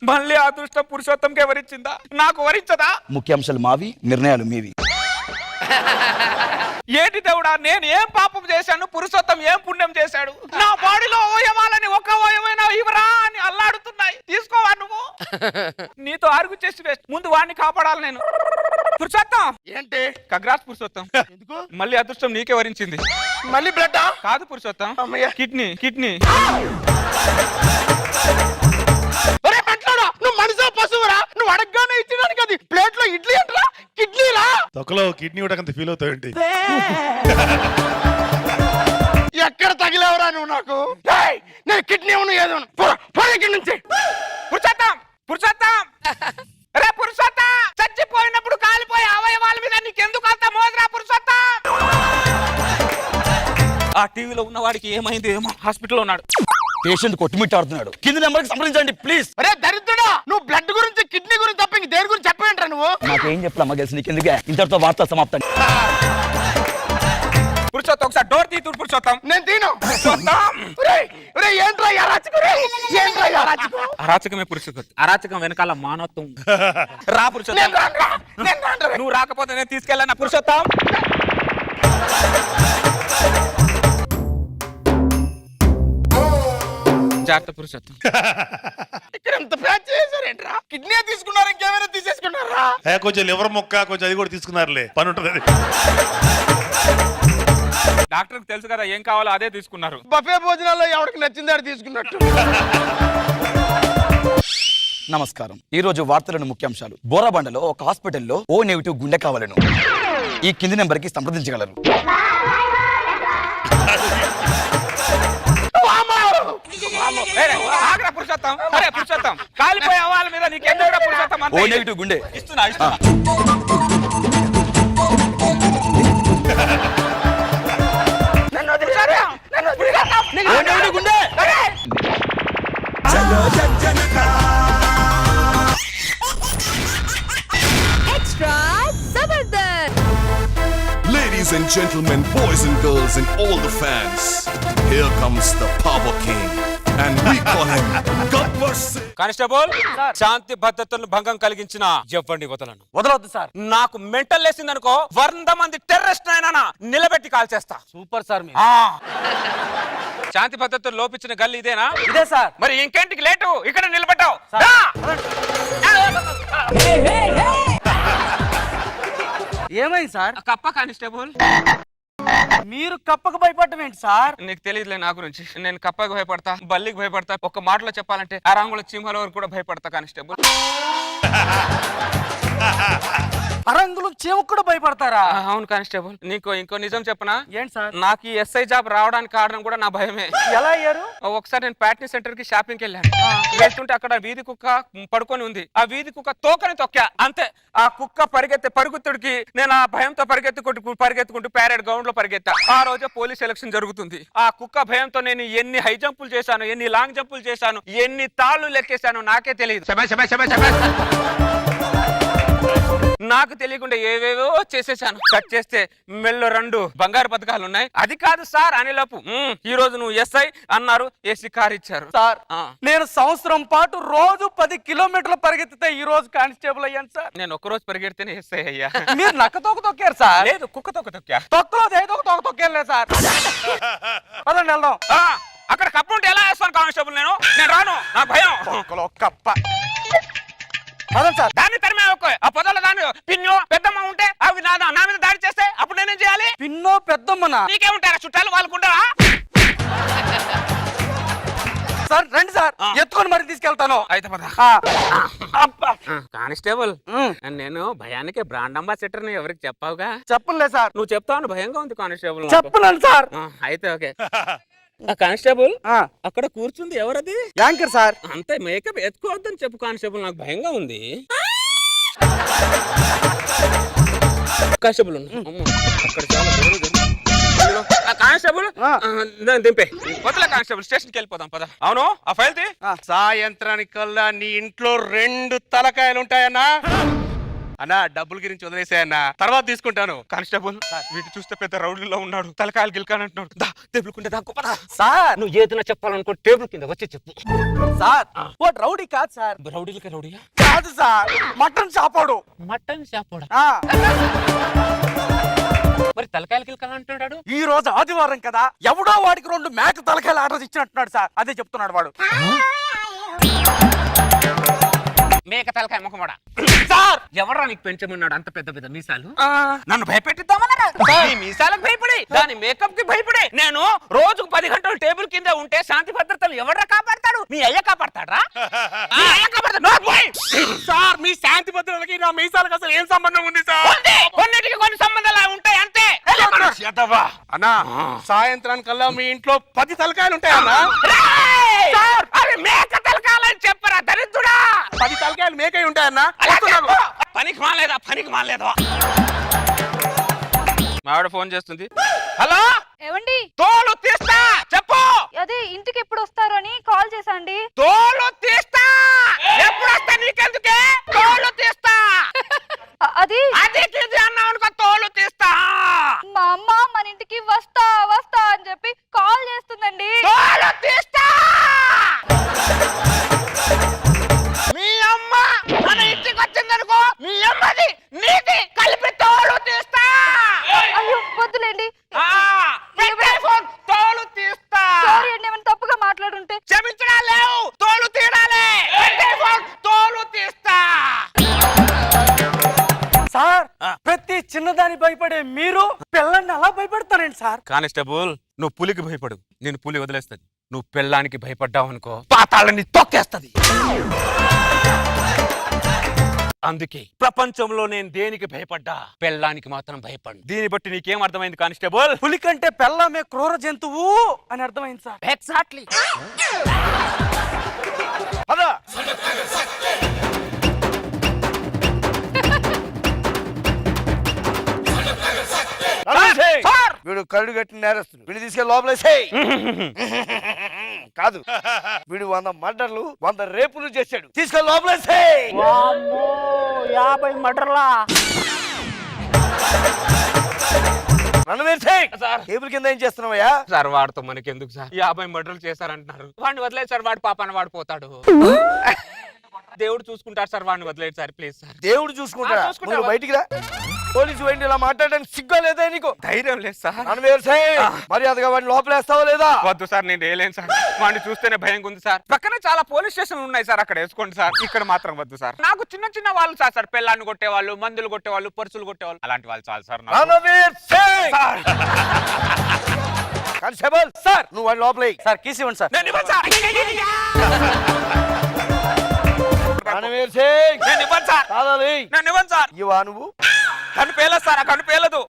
S3: మళ్ళీ అదృష్టం పురుషోత్తంకి వరించిందా? నాకు వరించదా?
S10: ముఖ్యాంశాలు మావి, నిర్ణయాలు మీవి.
S3: ఏంటి దేవుడా, నేను ఏం పాపం చేశాను? పురుషోత్తం ఏం పుణ్యం చేశాడు? నా బాడీలో అవయవాలని ఒక్క అవయవైనా ఇవరా అని అల్లాడుతున్నాయి. తీసుకోవా నువ్వు? నీతో ఆర్గు చేసి వేస్ట్. ముందు వాడిని కాపాడాలి నేను. పురుషోత్తం
S6: ఏంటి?
S3: కగ్రాస్ పురుషోత్తం,
S6: ఎందుకు
S3: మళ్ళీ అదృష్టం నీకే వరించింది.
S6: మళ్ళీ బ్లడ్?
S3: కాదు పురుషోత్తం,
S6: అమ్మయ్య.
S3: కిడ్నీ.
S6: ఒరే పెట్లోడా, నువ్వు మనిషా పశువురా? నువ్వు అడగగానే ఇచ్చడానికి అది ప్లేట్ లో ఇడ్లీ అంటరా కిడ్నీరా?
S7: తొక్కలో కిడ్నీ ఇవ్వడానికి ఫీల్ అవుతావేంటి?
S6: ఎక్కడ తగిలేవరా నువ్వు నాకు? ఏయ్, నేను కిడ్నీ ఉన్నా ఏదో ఇక్కడి నుంచి.
S3: పురుషోత్తం రే పురుషోత్తం, చచ్చిపోయినప్పుడు కాలిపోయే అవయవాల మీద నీకెందుకు అంత మోజరా పురుషోత్తం? ఆ టీవీలో ఉన్న వాడికి ఏమైంది ఏమో, హాస్పిటల్లో ఉన్నాడు.
S10: పేషెంట్ కొట్టుమిట్టాడుతున్నాడు. కింది నెంబర్కి సంప్రదించండి ప్లీజ్.
S6: అరే దరిద్రుడా, నువ్వు బ్లడ్ గురించి కిడ్నీ గురించి తప్ప ఇంక దేని గురించి చెప్పేంట్రా నువ్వు?
S10: నాకేం చెప్పలమ్మా తెలిసి నీకెందుకే? ఇంతటితో వార్త సమాప్తం.
S3: పురుషోత్తం ఒకసారి డోర్ తీతుడు పురుషోత్తం.
S6: నేను తీను. ఏంట్రా అరాచకం?
S3: అరాచకమే పురుషోత్తం, అరాచకం వెనకాల మానవత్వం. రా పురుషోత్తం. నువ్వు రాకపోతే నేను తీసుకెళ్ళాను పురుషోత్తం. జాగ్రత్త పురుషోత్తం.
S6: ఇక్కడ ఎంత ప్యాచ్ చేశారేంట్రా? కిడ్నీ తీసుకున్నారు, ఇంకేమైనా తీసేసుకున్నారా?
S7: కొంచెం లివర్ మొక్క కొంచెం అది కూడా తీసుకున్నారులే, పని ఉంటుంది అది.
S3: డాక్టర్కి తెలుసు కదా ఏం కావాలో అదే తీసుకున్నారు.
S6: బఫే భోజనాల్లో ఎవరికి నచ్చింది అది తీసుకున్నట్టు.
S10: నమస్కారం. ఈ రోజు వార్తలను ముఖ్యాంశాలు. బోరాబండలో ఒక హాస్పిటల్లో ఓ నెగిటివ్ గుండె కావాలను ఈ కింది నెంబర్కి సంప్రదించగలరు.
S3: పురుషోత్తం పురుషోత్తం, కాలిపోయే అవాల మీద నీకెందుకు పురుషోత్తం?
S10: ఓ నెగిటివ్ గుండె
S3: ఇస్తున్నా.
S10: ఓ నెగిటివ్ గుండె.
S4: Extra Jabardasth.
S11: Ladies and gentlemen, boys and girls, and all the fans, here comes the Power King, and we call him Gabbar Singh.
S3: Constable, శాంతి భద్రతలను భంగం కలిగించిన ఎవరిని వదలను.
S9: వదలవద్దు సార్.
S3: నాకు మెంటల్ లేసింది అనుకో, 100 మంది టెర్రరిస్ట్ అయినా నిలబెట్టి కాల్ చేస్తా.
S9: సూపర్ సార్ మీరు.
S3: శాంతి భద్రతలు లోపించిన గల్లి ఇదేనా?
S9: ఇదే సార్.
S3: మరి ఇంకేంటికి లేటు? ఇక్కడ నిలబడ్డావు.
S9: ఏమైంది సార్?
S3: కప్ప కానిస్టేబుల్.
S9: మీరు కప్పకు భయపడటం ఏంటి సార్?
S3: నీకు తెలియదులే నా గురించి. నేను కప్పకి భయపడతా, బల్లికి భయపడతా, ఒక మాటలో చెప్పాలంటే అరాంగుల సింహాల వరకు కూడా భయపడతా కానిస్టేబుల్.
S9: అరంగులు చీమకు కూడా భయపడతారా?
S3: అవును కానిస్టేబుల్. నీకు ఇంకో నిజం చెప్పనా?
S9: ఏంటి సార్?
S3: నాకు ఈ ఎస్ఐ జాబ్ రావడానికి కారణం కూడా నా భయమే.
S9: ఎలా అయ్యారు?
S3: ఒకసారి నేను ప్యాట్నీ సెంటర్ కి షాపింగ్కి వెళ్ళాను. వెళ్తుంటే అక్కడ వీధి కుక్క పడుకొని ఉంది. ఆ వీధి కుక్క తోకని తొక్కా, అంతే. ఆ కుక్క పరుగుతుడికి నేను ఆ భయంతో పరిగెత్తుకుంటూ ప్యారెడ్ గ్రౌండ్ లో పరిగెత్తా. ఆ రోజే పోలీస్ ఎలక్షన్ జరుగుతుంది. ఆ కుక్క భయంతో నేను ఎన్ని హై జంపులు చేశాను, ఎన్ని లాంగ్ జంపులు చేశాను, ఎన్ని తాళ్లు లెక్కేశాను నాకే తెలియదు. నాకు తెలియకుండా ఏవేవో చేసేసాను. కట్ చేస్తే మెల్లో 2 బంగారు పథకాలు ఉన్నాయి. అది కాదు సార్ అనేలోపు ఈ రోజు నువ్వు ఎస్ఐ అన్నారు, ఏసీ కార్ ఇచ్చారు.
S9: సార్ నేను సంవత్సరం పాటు రోజు 10 కిలోమీటర్లు పరిగెత్తితే ఈ రోజు కానిస్టేబుల్ అయ్యాను సార్.
S3: నేను ఒక్కరోజు పరిగెడితేనే ఎస్ఐ అయ్యా.
S9: మీరు నక్క తోక తొక్కారు సార్?
S3: లేదు, కుక్క తొక్క తొక్కా.
S9: తొక్కలో ఏదో ఒక తోక తొక్కేయలేదు సార్. పదండి వెళ్దాం.
S3: అక్కడ కప్ప ఉంటే ఎలా వేస్తాను కానిస్టేబుల్? నేను రాను, నా భయం.
S9: కప్ప పదండి సార్.
S3: దాన్ని తరిమే ఆ పొదల దాన్ని పిన్నో పెద్దమ్మ ఉంటే అవి నా మీద దాడి చేస్తే అప్పుడు నేనేం చేయాలి?
S9: పిన్నో పెద్దమ్మనా?
S3: నీకేముంటారా చుట్టాలు వాళ్ళకుంటారా?
S9: సార్ రండి సార్, ఎత్తుకొని మరి తీసుకెళ్తాను.
S3: అయితే పద. కానిస్టేబుల్, నేను భయానికి బ్రాండ్ అంబాసిడర్ ని ఎవరికి చెప్పావుగా?
S9: చెప్పలే సార్.
S3: నువ్వు చెప్తావు, భయంగా ఉంది కానిస్టేబుల్.
S9: చెప్పలేను సార్.
S3: అయితే ఓకే. కానిస్టేబుల్, అక్కడ కూర్చుంది ఎవరది?
S9: Anchor sir.
S3: అంతే, మేకప్ ఎత్తుకోవద్దని చెప్పు కానిస్టేబుల్, నాకు భయంగా ఉంది. కానిస్టేబుల్ కానిస్టేబుల్ దింపే వదల కానిస్టేబుల్, స్టేషన్కి వెళ్ళిపోదాం పద. అవును, ఆ ఫైల్ తీ.
S6: సాయంత్రానికల్లా నీ ఇంట్లో 2 తలకాయలు ఉంటాయన్నా.
S8: అన్నా డబ్బుల గురించి వదిలేసే అన్న తర్వాత తీసుకుంటాను.
S3: కానిస్టేబుల్ వీటి చూస్తే పెద్ద రౌడీలో ఉన్నాడు, తలకాయలు గిల్కానంటున్నాడు. టేబుల్ దాకా పద.
S9: సార్ నువ్వు ఏదైనా చెప్పాలనుకో టేబుల్ కింద వచ్చి చెప్పు.
S6: సార్ ఓ రౌడీ కాదు సార్.
S3: రౌడీలకి రౌడీయా?
S6: కాదు సార్, మటన్ చాపాడు.
S9: మటన్ షాపోడా?
S6: ఆ,
S9: మరి తలకాయలు గిల్కాలంటున్నాడు.
S6: ఈ రోజు ఆదివారం కదా, ఎవడో వాడికి 2 మేక తలకాయలు ఆర్డర్ ఇచ్చినట్టున్నాడు సార్. అదే చెప్తున్నాడు వాడు.
S3: మేక తలకాయ ముఖమడా.
S6: సార్
S9: ఎవరా నీకు పెంచమన్నాడు అంత పెద్ద పెద్ద మీసాలు?
S3: నన్ను భయపెట్టిద్దామన్నారా? ఈ మీసాలకు భయపడి, దాని మేకప్ కి భయపడి నేను రోజుకు 10 గంటలు టేబుల్ కింద ఉంటే శాంతి భద్రతలు ఎవడ్రా కాపాడతాడు? మీ అయ్య కాపాడతాడా? మీ అయ్య కాపాడతాడు. No boy.
S8: సార్ మీ శాంతి భద్రతలకి నా మీసాలకు అసలు ఏం సంబంధం ఉంది సార్?
S3: ఉంది. కొన్నిటికి కొన్ని సంబంధాలు ఉంటాయి అంతే.
S8: అన్నా సాయంత్రానికల్లా మీ ఇంట్లో 10 తలకాయలు ఉంటాయన్నా.
S3: రేయ్! అవి మేక తలకాయలని చెప్పరా దరిద్రుడా?
S8: 10 తలకాయలు మేకై ఉంటాయన్నా.
S3: పనికి మాలేదా? మావిడ ఫోన్ చేస్తుంది. హలో,
S4: ఏవండి
S3: తోలు తీస్తా చెప్పు.
S4: అదే ఇంటికి ఎప్పుడు వస్తారు అని కాల్ చేశాండి.
S3: తోలు తీస్తా ఎప్పుడు వస్తా నీకెందుకే? తోలు తీస్తా.
S4: అది
S3: అది ఇది అన్నావు అనుకో, తోలు తీస్తా.
S4: మా అమ్మ మన ఇంటికి వస్తా అని చెప్పి కాల్ చేస్తుందండి.
S3: తోలు తీస్తా. మీ అమ్మ మన ఇంటికి వచ్చిందనుకో, మీ అమ్మది నీది కలిపి తోలు తీస్తా.
S4: అయ్యో వద్దులేండి.
S3: పెట్టే ఫోన్. తోలు తీస్తా.
S4: సారీ అండి, ఏమైనా తప్పుగా మాట్లాడుంటే.
S3: క్షమించడా లేవు, తోలు తీరాలే. పెట్టే ఫోన్. తోలు తీస్తా.
S6: సార్ ప్రతి చిన్నదాని భయపడే మీరు పిల్లల్ని అలా భయపడతారండి సార్?
S3: కానిస్టేబుల్, నువ్వు పులికి భయపడు, నేను పులి వదిలేస్తుంది. నువ్వు పెళ్ళానికి భయపడ్డావు అనుకో, పాతాళని తొక్కేస్తది. అందుకే ప్రపంచంలో నేను దేనికి భయపడ్డా, పెళ్ళానికి మాత్రం భయపడు. దీన్ని బట్టి నీకేం అర్థమైంది కానిస్టేబుల్?
S6: పులి కంటే పెళ్ళమే క్రూర జంతువు అని అర్థమైంది సార్.
S3: ఎగ్జాక్ట్లీ.
S6: అదా వీడు కళ్ళు కట్టి నేరస్తుడు. వీడు తీసుకెళ్ళి లోపలేసేయ్. కాదు, వీడు 100 మర్డర్లు 100 రేపులు చేశాడు. తీసుకెళ్ళి లోపలేసేయ్. 50 మర్డర్లా.
S3: సార్
S6: టేబుల్ కింద ఏం చేస్తున్నావయ్యా?
S3: సార్ వాడితో మనకి ఎందుకు సార్? 50 మర్డర్లు చేశారంటున్నారు. వాడిని వదిలేదు సార్, వాడి పాపాన వాడు పోతాడు. దేవుడు చూసుకుంటారు సార్, వాడిని వదిలేదు సార్ ప్లీజ్ సార్.
S6: దేవుడు చూసుకుంటాడా?
S3: చూసుకుంటాడు.
S6: నువ్వు బయటికి రా. పోలీసు వెండి ఇలా మాట్లాడడానికి సిగ్గా లేదా నీకు?
S3: ధైర్యం లేదు సార్.
S6: మర్యాదగా వాడిని లోపలేస్తావా లేదా?
S3: వద్దు సార్, నేను వేయలేను సార్. వాడిని చూస్తేనే భయంగా ఉంది సార్. పక్కనే చాలా పోలీస్ స్టేషన్లు ఉన్నాయి సార్, అక్కడ వేసుకోండి సార్. ఇక్కడ మాత్రం వద్దు సార్. నాకు చిన్న చిన్న వాళ్ళు సార్ పెళ్ళాన్ని కొట్టేవాళ్ళు, మందులు కొట్టేవాళ్ళు, పర్సులు కొట్టేవాళ్ళు, అలాంటి వాళ్ళు చాలు సార్.
S6: కానిస్టేబుల్ సార్, నువ్వు వాడిని లోపలే సార్. కీసి ఇవ్వండి సార్.
S3: నేను ఇవ్వను సార్. నేను ఇవ్వను సార్. నేను ఇవ్వను సార్.
S6: ఇవా నువ్వు?
S3: కన్ను పేలదు సార్, ఆ కన్ను పేలదు.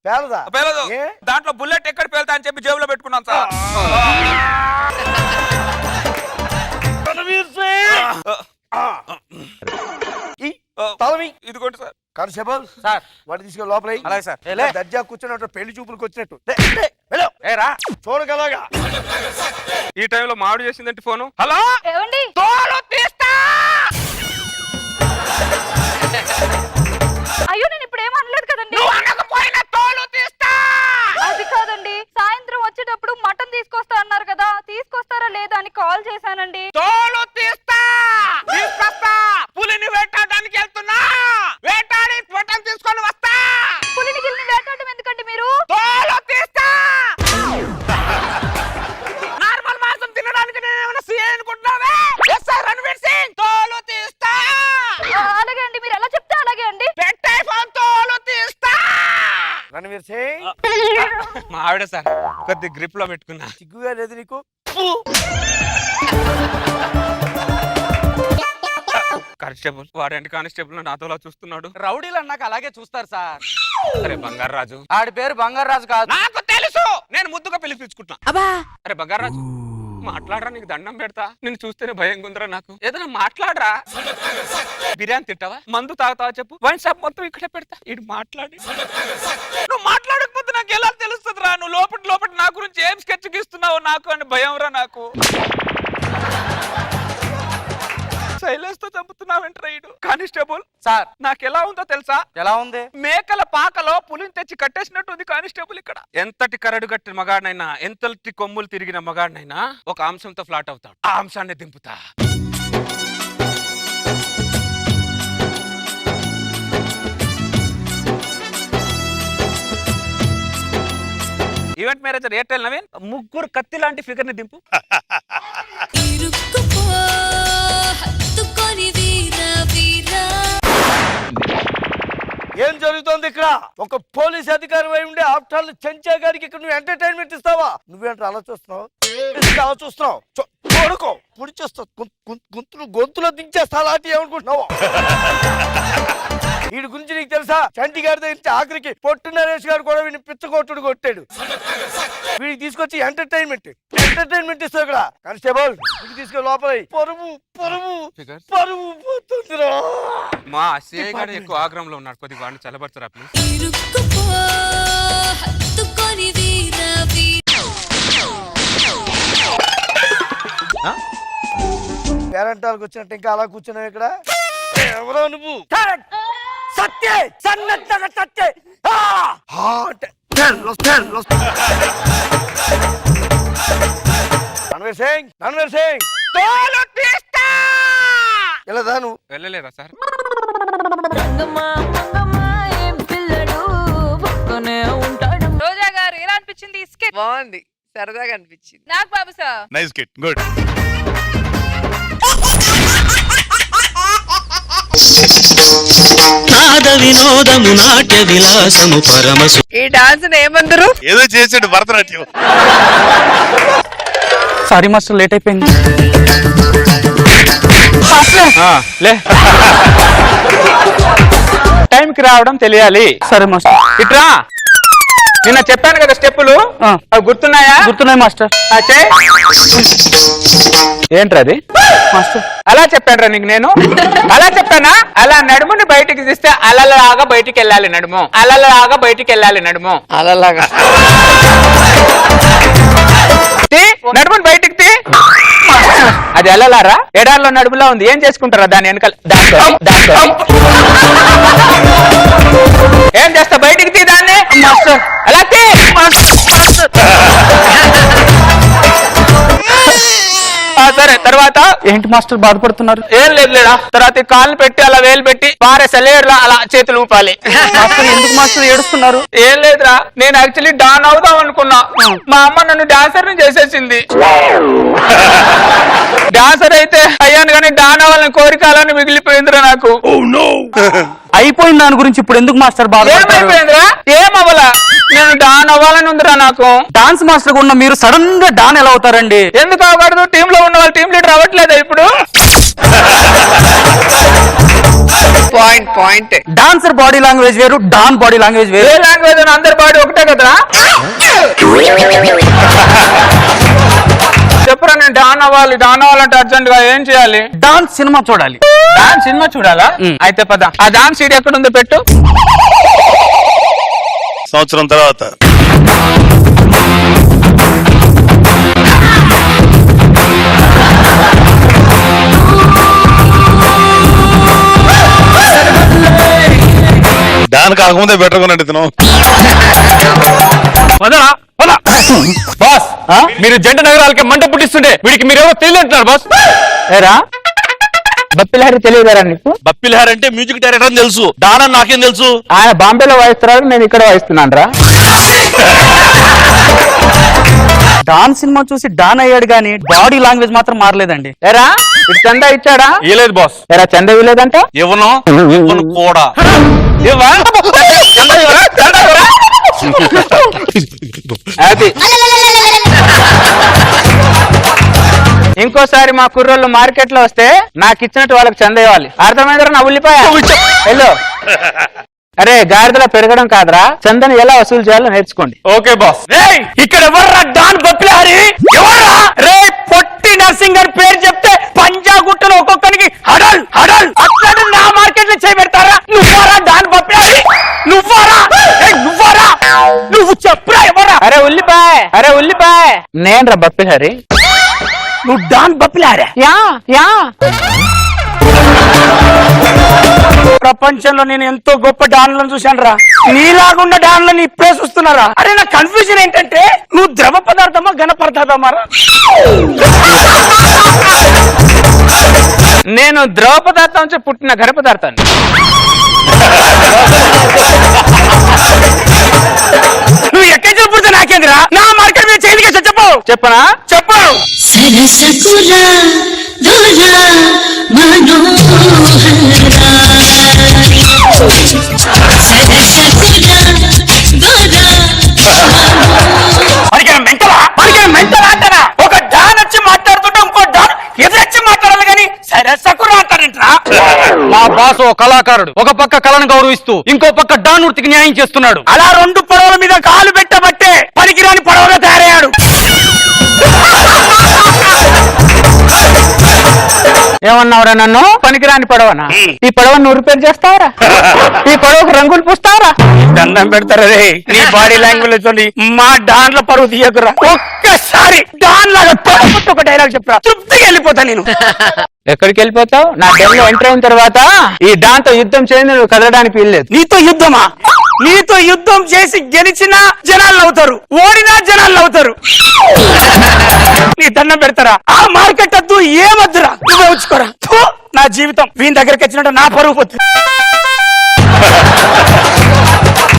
S3: పేలదు.
S6: ఏ?
S3: దాంట్లో బుల్లెట్ ఎక్కడ పేలుతా అని చెప్పి జేబులో పెట్టుకున్నాను సార్. ఇదిగోండి సార్.
S6: కానిస్టేబుల్ సార్, వాడిని తీసుకెళ్ళి లోపల.
S3: అలాగే సార్.
S6: దర్జా కూర్చున్నట్టు పెళ్లి చూపులకు వచ్చినట్టు చూడగలగా.
S3: ఈ టైంలో మామిడి చేసిందంటే ఫోను. హలో,
S4: ఏవండి
S3: తోలు తీస్తా.
S4: అయ్యో నేను ఇప్పుడు ఏం అనలేదు కదండి.
S3: నువ్వు అనకపోయినా తోలు తీస్తా.
S4: అది కాదండి, సాయంత్రం వచ్చేటప్పుడు మటన్ తీసుకొస్తా అన్నారు కదా, తీసుకొస్తారా లేదా అని కాల్ చేశానండి.
S3: తోలు తీస్తా. తీసుకొస్తా. పులిని వేటాడడానికి వెళ్తున్నా. వేటాడి మటన్ తీసుకొని వస్తా.
S4: పులిని గిల్ని వేటాడడం ఎందుకండి మీరు?
S3: తోలు తీస్తా. నార్మల్ మాంసం తినడానికి నేను ఏమైనా సీఏ అనుకుంటున్నావే? ఎస్ఐ రణవీర్ సింగ్. తోలు తీస్తా.
S4: అలాగే అండి, మీరు ఎలా చెప్తే అలాగే అండి.
S3: పెట్టే ఫోన్. తోలు తీస్తా.
S6: రణవీర్ సింగ్.
S3: మా ఆవిడ సార్, కొద్ది గ్రిప్ లో పెట్టుకున్నా.
S6: సిగ్గుగా లేదు నీకు?
S3: కానిస్టేబుల్, వాడేంటి కానిస్టేబుల్ నాతోలా చూస్తున్నాడు?
S6: రౌడీలు అన్నాక అలాగే చూస్తారు సార్.
S3: అరే బంగారాజు.
S6: ఆడి పేరు బంగారాజు కాదు.
S3: నాకు తెలుసు, నేను ముద్దుగా పిలిపించుకుంటున్నా. అరే బంగారాజు, మాట్లాడరా, నీకు దండం పెడతా. నిన్ను చూస్తేనే భయంగా ఉందిరా నాకు. ఏదైనా మాట్లాడరా. బిర్యానీ తింటావా, మందు తాగుతావా చెప్పు, వైన్ షాప్ మొత్తం ఇక్కడే పెడతా. ఇటు మాట్లాడి. నువ్వు మాట్లాడకపోతే నాకు ఎలా తెలుస్తుంది రా? నువ్వు లోపల నా గురించి ఏం స్కెచ్ గీస్తున్నావు నాకు అని భయం రా నాకు. శైలేష్తో చంపుతున్నావు. వెంటరాయుడు కానిస్టేబుల్
S9: సార్
S3: నాకు ఎలా ఉందో తెలుసా?
S9: ఎలా ఉంది?
S3: మేకల పాకలో పులిని తెచ్చి కట్టేసినట్టుంది కానిస్టేబుల్ ఇక్కడ. ఎంతటి కరడు గట్టిన మగాడినైనా, ఎంతటి కొమ్ములు తిరిగిన మగాడినైనా ఒక అంశంతో ఫ్లాట్ అవుతాడు. ఆ అంశాన్ని దింపుతా. ఈవెంట్ మేనేజర్ ఎయిర్టెల్ నవీన్, ముగ్గురు కత్తి లాంటి ఫిగర్ ని దింపు.
S6: ఏం జరుగుతోంది ఇక్కడ? ఒక పోలీస్ అధికారి అయి ఉండే ఆఫ్టర్ చెంచా గారికి ఇక్కడ నువ్వు ఎంటర్టైన్మెంట్ ఇస్తావా? నువ్వేంటారు అలా చూస్తున్నావు? అలా చూస్తున్నావు? చూడుకో పుడి చేస్తావు, గొంతులో దించేస్తా. అలాంటి ఏమనుకుంటున్నావు? వీడి గురించి నీకు తెలుసా? చంటి గారి దగ్గర ఆఖరికి పొట్టు నరేష్ గారు కూడా వీడిని పిచ్చగొట్టుడు కొట్టాడు. వీడికి తీసుకొచ్చి ఎంటర్టైన్మెంట్ ఇస్తావు ఇక్కడ. కానిస్టేబుల్ వీడికి తీసుకొని లోపల పరువు పరువు పరువు పోతుందిరా.
S3: మా సిఐ గారు ఎక్కువ ఆగ్రహంలో ఉన్నాడు, కొద్దిగా వాడిని చల్లబడతారా ప్లీజ్?
S6: పేరెంటాలకు వచ్చినట్టు ఇంకా అలా కూర్చున్నావు ఇక్కడ. ఎవరో నువ్వు? సత్తే సన్నగా సత్తే రణవీర్ సింగ్ వెళ్ళదా నువ్వు?
S3: వెళ్ళలేదా సార్?
S4: రోజా గారు ఎలా అనిపించింది ఈ skit?
S2: బాగుంది, సరదాగా అనిపించింది
S4: నాకు బాబు సార్.
S7: Nice kit, good.
S1: వినోదము నాట్య విలాసము పరమసు.
S2: ఈ డాన్స్ ఏమందరు?
S7: ఏదో చేసాడు భరతనాట్యం.
S9: సారీ మాస్టర్, లేట్ అయిపోయింది.
S3: లే, టైంకి రావడం తెలియాలి.
S9: సరే మాస్టర్.
S3: ఇట్రా, నిన్న చెప్పాను కదా స్టెప్పులు, అవి గుర్తున్నాయా?
S9: గుర్తున్నాయి మాస్టర్.
S3: ఏంట్రది
S9: మాస్టర్
S3: అలా చెప్పాను నీకు నేను? అలా చెప్పానా? అలా నడుముని బయటికి తీస్తే అలలాగా బయటికి వెళ్ళాలి నడుము, అలలాగా బయటికి వెళ్ళాలి నడుము,
S2: అలాగా
S3: నడుముని బయటికి తీ. అది అలలారా? ఎడార్లో నడుములా ఉంది, ఏం చేసుకుంటారా దాని వెనకాల? దాంతో ఏం చేస్తా? బయటికి తీ దాన్ని. అలా తీ. సరే, తర్వాత
S9: ఏంటి మాస్టర్ బాధపడుతున్నారు?
S3: ఏం లేదు లేడా. తర్వాత కాళ్ళు పెట్టి అలా వేలు పెట్టి పారే సెలేర్లా అలా చేతులు ఊపాలి.
S9: మాస్టర్ ఎందుకు మాస్టర్ ఏడుస్తున్నారు?
S3: ఏం లేదురా, నేను యాక్చువల్లీ డాన్ అవుదాం అనుకున్నా. మా అమ్మ నన్ను డాన్సర్ ని చేసేసింది. డాన్సర్ అయితే అయ్యాను కానీ డాన్ అవ్వాలని కోరిక అలానే మిగిలిపోయిందిరా నాకు.
S9: అయిపోయిన దాని గురించి ఇప్పుడు ఎందుకు మాస్టర్ బాధపడతారు?
S3: ఏమైపోయిందిరా? ఏమవ్వాలా? నేను డాన్ అవ్వాలని ఉందిరా నాకు.
S9: డాన్స్ మాస్టర్ ఉన్న మీరు సడన్ గా డాన్ ఎలా అవుతారండి?
S3: ఎందుకు అవ్వకూడదు? టీమ్ లో ఉన్న వాళ్ళు టీమ్ లీడర్ అవ్వట్లేదా ఇప్పుడు?
S2: పాయింట్
S9: డాన్సర్ బాడీ లాంగ్వేజ్ వేరు, డాన్ బాడీ లాంగ్వేజ్ వేరు.
S3: ఏ లాంగ్వేజ్ అందరి బాడీ ఒకటే కదరా? చెప్పురా, నేను డాన్ అవ్వాలంటే అర్జెంట్ గా ఏం చేయాలి?
S9: డాన్స్ సినిమా చూడాలి.
S3: డాన్స్ సినిమా చూడాలా? అయితే పద. ఆ డాన్స్ సీడీ ఎక్కడుందో పెట్టు.
S7: సంవత్సరం తర్వాత దాని కాకముందే బెటర్ కొనండి తిను.
S3: బాస్, మీరు జంట నగరాలకి మంట పుట్టిస్తుంటే వీడికి మీరేమో తెలియదంటున్నారు బాస్. ఏరా బప్పిలహరి తెలియదారా నీకు?
S7: బప్పిలహరి అంటే మ్యూజిక్ డైరెక్టర్ అని తెలుసు, డాన్ అని నాకేం తెలుసు?
S3: ఆయన బాంబేలో వాయిస్తున్నారు, నేను ఇక్కడ వాయిస్తున్నాను రా.
S9: డాన్ సినిమా చూసి డాన్ అయ్యాడు గానీ బాడీ లాంగ్వేజ్ మాత్రం మారలేదండి.
S3: ఏరా ఇటు చందా ఇచ్చాడా?
S7: ఇవ్వలేదు బాస్.
S3: ఏరా చందా ఇవ్వలేదంట?
S7: ఇవ్వను కూడా.
S3: అది ఇంకోసారి మా కుర్రోళ్ళు మార్కెట్ లో వస్తే నాకు ఇచ్చినట్టు వాళ్ళకి చందా ఇవ్వాలి. అర్థమైందిరా నా ఉల్లిపాయ? హలో, అరే గాడిదలా పెరగడం కాదురా, చందని ఎలా వసూలు చేయాలో నేర్చుకోండి.
S7: Okay boss.
S9: ఇక్కడ ఎవర్రా డాన్ బప్పిలహరి? ఎవర్రా? రే పొట్టి నర్సింగ్ గారి పేరు చెప్తే పంజాగుట్టలో ఒక్కొక్కరికి హడల్ హడల్ అట్లాంటి నా మార్కెట్ లో చేయబెడతారా? నువ్వారా డాన్ బప్పిలహరి? నువ్వారా? నువ్వు చెప్పురా ఎవరా?
S3: అరే ఉల్లిపాయ నేను రా బప్పిలహరి.
S9: నువ్వు డాన్ బప్పిలహరి?
S3: యా
S9: ప్రపంచంలో నేను ఎంతో గొప్ప డాన్లను చూశాను రా, నీలాగుండా డాన్లను ఇప్పుడే చూస్తున్నారా? అరే నా కన్ఫ్యూజన్ ఏంటంటే నువ్వు ద్రవ పదార్థమా ఘన పదార్థమా?
S3: నేను ద్రవ పదార్థం నుంచి పుట్టిన ఘన పదార్థాన్ని.
S9: నువ్వు ఎక్కడి నుంచి పుడితే నాకేందిరా? నా మార్కెట్ మీద చేతికి చెప్పు.
S3: చెప్పనా?
S9: చెప్పు. అంటారా? ఒక డాన్ వచ్చి మాట్లాడుతుంటే ఇంకో డాన్ ఎదురొచ్చి మాట్లాడాలి కానీ సరసకురా అంటారంటరా?
S5: మా బాస్ ఓ కళాకారుడు, ఒక పక్క కళను గౌరవిస్తూ ఇంకో పక్క డాన్ వృత్తికి న్యాయం చేస్తున్నాడు.
S9: అలా రెండు పడవల మీద కాలు పెట్టబట్టే పనికిరాని పడవగా తయారయ్యాడు.
S3: ఏమన్నావురా నన్ను? పనికిరాని పడవనా? ఈ పడవను నువ్వు రిపేర్ చేస్తావరా? ఈ పడవకు రంగులు పూస్తావరా?
S9: దండం పెడతారా రే? నీ బాడీ లాంగ్వేజ్ తోని మా డాన్ల పరువు తీయకురా. ఒక్కసారి డాన్ లాగా తోడగొట్టి ఒక డైలాగ్ చెప్పరా, తృప్తిగా వెళ్ళిపోతా నేను.
S3: ఎక్కడికి వెళ్ళిపోతావు? నా డెల్లో ఎంటర్ అయిన తర్వాత ఈ డాన్ తో యుద్ధం చేయండి, నువ్వు కదలడానికి వీల్లేదు.
S9: నీతో యుద్ధమా? నీతో యుద్ధం చేసి గెలిచినా జనాలు అవుతారు, ఓడినా జనాలు అవుతారు. నీ దండం పెడతారా? ఆ మార్కెట్ వద్దు, ఏమద్దురా, నువ్వే వచ్చుకోరా. థూ, నా జీవితం వీని దగ్గరికి వచ్చినట్టు నా పరువు పోతుంది.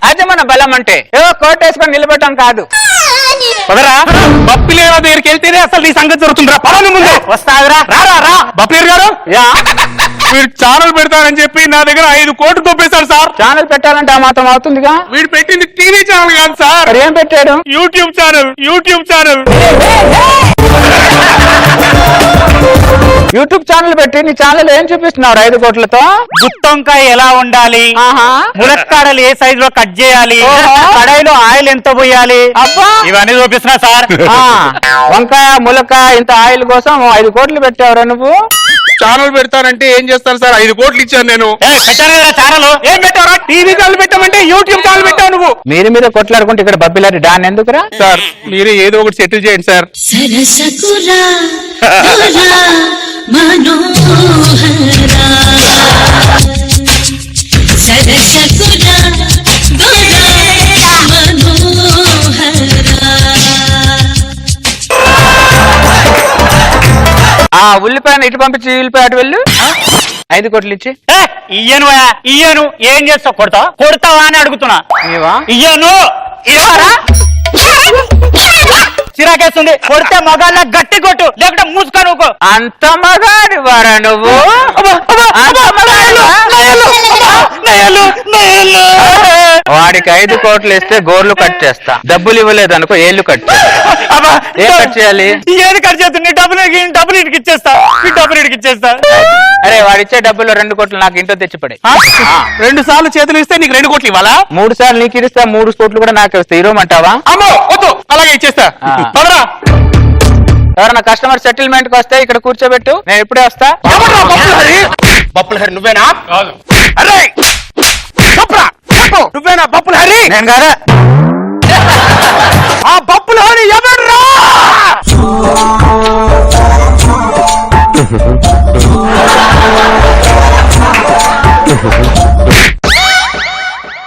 S3: అదే మన బలం అంటే ఏదో కోట్ వేసుకొని నిలబడటం కాదు.
S9: పదరా, బప్పిలేరు దగ్గరికి వెళ్తేనే అసలు నీ సంగతి జరుగుతుందిరా. పదను ముందే.
S3: వస్తావురా?
S9: రారా రా. బప్పిలేరు గారు, మీరు ఛానల్ పెడతారని చెప్పి నా దగ్గర 5 కోట్లు దొబ్బేశారు సార్.
S3: ఛానల్ పెట్టాలంటే ఆ మాత్రం అవుతుందిగా.
S9: వీడు పెట్టింది టీవీ ఛానల్ కాదు సార్.
S3: మరి ఏం పెట్టాడు?
S9: YouTube channel. YouTube channel
S3: YouTube channel పెట్టి నీ ఛానల్ ఏం చూపిస్తున్నావు 5 కోట్లతో?
S9: గుత్తొంకాయ ఎలా ఉండాలి, ములక్కాడలు ఏ సైజ్ లో కట్ చేయాలి, కడాయిలో ఆయిల్ ఎంత పోయాలి,
S3: అబ్బా,
S9: ఇవన్నీ చూపిస్తున్నా సార్.
S3: వంకాయ ములక్కాయ ఇంత ఆయిల్ కోసం 5 కోట్లు పెట్టావురా నువ్వు?
S8: ఛానల్ పెడతానంటే ఏం చేస్తాను సార్? 5 కోట్లు ఇచ్చాను నేను.
S9: పెట్టాను కదా ఛానల్. ఏం పెట్టావురా? టీవీ ఛానల్ పెట్టామంటే యూట్యూబ్ ఛానల్ పెట్టావు నువ్వు.
S3: మీరు కొట్లాడుకుంటే ఇక్కడ బబ్బిలారి డాన్ ఎందుకురా?
S8: సార్ మీరే ఏదో ఒకటి సెటిల్ చేయండి సార్.
S3: ఆ ఉల్లిపాయను ఇటు పంపించి ఉల్లిపాయ అటు వెళ్ళు. 5 కోట్లు ఇచ్చి.
S9: ఇయ్యను. ఏం చేస్తావు? కొడతావా అని అడుగుతున్నా. ఇయ్యను. చిరాకేస్తుంది. కొడితే మగాళ్ళ గట్టి కొట్టు, లేకుంటే మూసుకొని ఊకో.
S3: అంత మగాడి వారా నువ్వు? వాడికి 5 కోట్లు ఇస్తే గోర్లు కట్ చేస్తా, డబ్బులు ఇవ్వలేదు అనుకో ఏళ్ళు కట్ చేస్తా. ఏం కట్ చేయాలి?
S9: ఏది కట్ చేస్తుంది? డబ్బులు ఇడికి ఇచ్చేస్తా.
S3: అరే వాడిచ్చే డబ్బులు 2 కోట్లు నాకు ఇంట్లో తెచ్చిపడే.
S9: 2 సార్లు చేతులు ఇస్తే నీకు 2 కోట్లు ఇవ్వాలా?
S3: 3 సార్లు నీకు ఇస్తా, 3 కోట్లు కూడా నాకు ఇస్తా. ఇవ్వమంటావా?
S9: అమ్మో వద్దు, అలాగే ఇచ్చేస్తా.
S3: ఎవరన్నా కస్టమర్ సెటిల్మెంట్ కి వస్తే ఇక్కడ కూర్చోబెట్టు, నేను ఇప్పుడే వస్తా.
S9: బప్పుల హరి నువ్వేనా? అరే నువ్వేనా బప్పుల హరి?
S3: నేను కాదా?
S9: ఆ బప్పుల హరి ఎవడ్రా?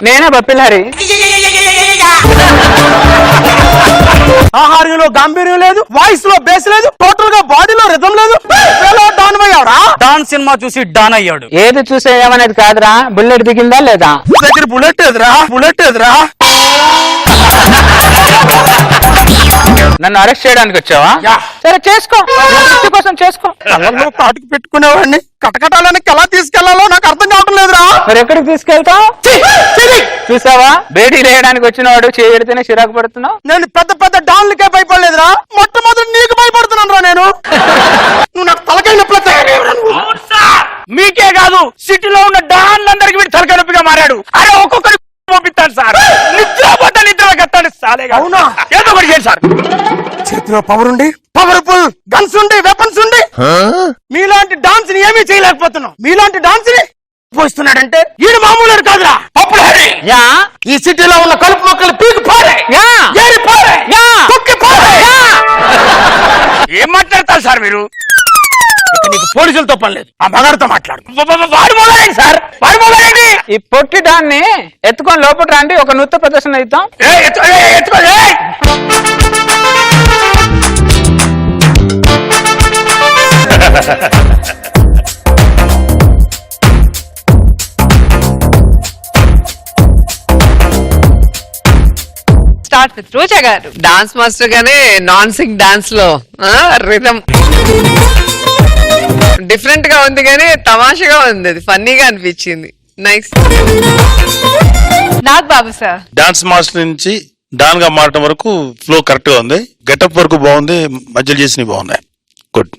S3: నేనే బప్పిల్హారి.
S9: ఆహార్యంలో గాంభీర్యం లేదు, వాయిస్ లో బేస్ లేదు, టోటల్ గా బాడీలో రిథం లేదు. డాన్ అయ్యావరా? డాన్ సినిమా చూసి డాన్ అయ్యాడు.
S3: ఏది చూసే ఏమనేది కాదురా, బుల్లెట్ దిగిందా లేదా?
S9: దగ్గర బుల్లెట్ ఎదురా.
S3: నన్ను అరెస్ట్ చేయడానికి వచ్చావా? సరే చేసుకో, కోసం చేసుకో.
S9: కళ్ళల్లో కాటుకు పెట్టుకునేవాడిని కటకటాలని ఎలా తీసుకెళ్లాలో నాకు అర్థం కావటం లేదురా.
S3: మరి ఎక్కడికి తీసుకెళ్తావు? చూసావా, బేడీ వేయడానికి వచ్చిన వాడు చేయడితేనే చిరాకు పడుతున్నావు.
S9: నేను పెద్ద డాన్లకే భయపడలేదురా, మొట్టమొదటి నీకు భయపడుతున్నాను రా నేను. నువ్వు నాకు తలకాయ నొప్పులు మీకే కాదు, సిటీలో ఉన్న డాన్లందరికీ వీడు తలకాయ నొప్పిగా మారాడు. అరే ఒక్కొక్కరి పంపిస్తాను సార్, నిద్ర కట్టాడు సాలేగా. అవునా? ఏదో ఒకటి చేయండి సార్. చేతిలో పవర్ ఉండి, పవర్ఫుల్ గన్స్ ఉండి, వెపన్స్ ఉండి మీలాంటి డాన్స్ ని ఏమీ చేయలేకపోతున్నాం. మీలాంటి డాన్స్ ని పోస్తున్నాడంటే ఈడు మామూలు కాదురా. ఈ సిటీలో ఉన్న కలుపు మొక్కలు పీకి పారే, ఏం మాట్లాడతారు సార్ మీరు? ఇక నీకు పోలీసులతో పని లేదు, ఆ మగాడితో మాట్లాడు. వాడు మొదలైంది సార్, వాడు మొదలైంది.
S12: ఈ పొట్టి దాన్ని ఎత్తుకొని లోపల రండి, ఒక నృత్య ప్రదర్శన ఇద్దాం.
S9: ఎత్తుకో.
S12: స్టార్ట్ విత్ రోజా గారు.
S2: డాన్స్ మాస్టర్ గానే నాన్ సింగ్ డాన్స్ లో రిథం డిఫరెంట్ గా ఉంది కానీ తమాషగా ఉంది, అది ఫన్నీగా అనిపించింది. నైస్.
S4: నాగ్ బాబు సార్.
S7: డాన్స్ మాస్టర్ నుంచి డాన్ గా మారడం వరకు ఫ్లో కరెక్ట్ గా ఉంది. గెటప్ వరకు బాగుంది, మధ్యలో చేసినవి బాగున్నాయి. గుడ్.